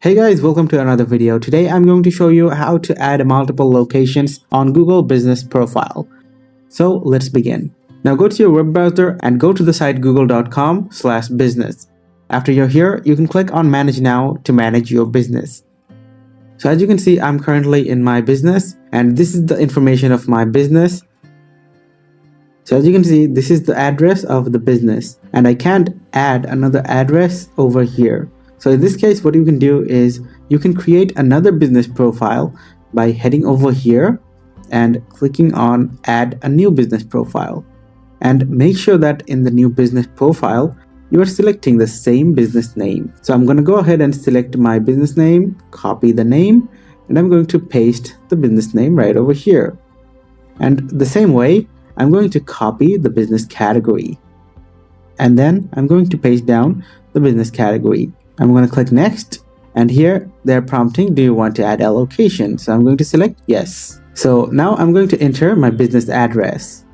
Hey guys, welcome to another video. Today I'm going to show you how to add multiple locations on Google Business Profile. So let's begin. Now go to your web browser and go to the site google.com/business. After you're here, you can click on Manage Now to manage your business. So as you can see, I'm currently in my business and this is the information of my business. So as you can see, this is the address of the business and I can't add another address over here. So in this case, what you can do is you can create another business profile by heading over here and clicking on add a new business profile. And make sure that in the new business profile, you are selecting the same business name. So I'm going to go ahead and select my business name, copy the name, and I'm going to paste the business name right over here. And the same way, I'm going to copy the business category. And then I'm going to paste down the business category. I'm going to click next, and here they're prompting, do you want to add a location? So I'm going to select yes. So now I'm going to enter my business address.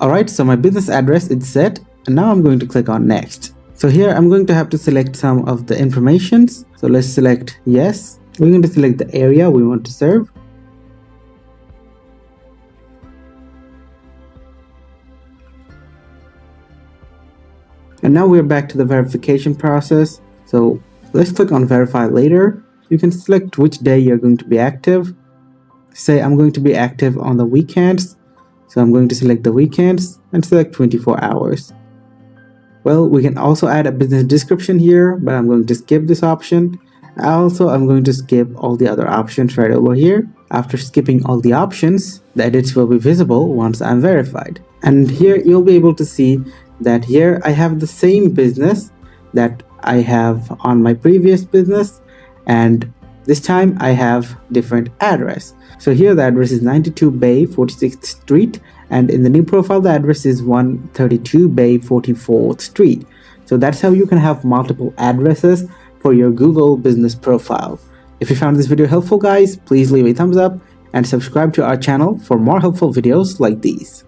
Alright, so my business address is set, and now I'm going to click on next. So here I'm going to have to select some of the informations. So let's select yes. We're going to select the area we want to serve. And now we're back to the verification process. So let's click on verify later. You can select which day you're going to be active. Say I'm going to be active on the weekends. So I'm going to select the weekends and select 24 hours. Well, we can also add a business description here, but I'm going to skip this option. Also, I'm going to skip all the other options right over here. After skipping all the options, the edits will be visible once I'm verified. And here you'll be able to see that here I have the same business that I have on my previous business, and this time I have different address. So here the address is 92 Bay 46th Street, and in the new profile the address is 132 Bay 44th Street. So that's how you can have multiple addresses for your Google business profile. If you found this video helpful, guys, please leave a thumbs up and subscribe to our channel for more helpful videos like these.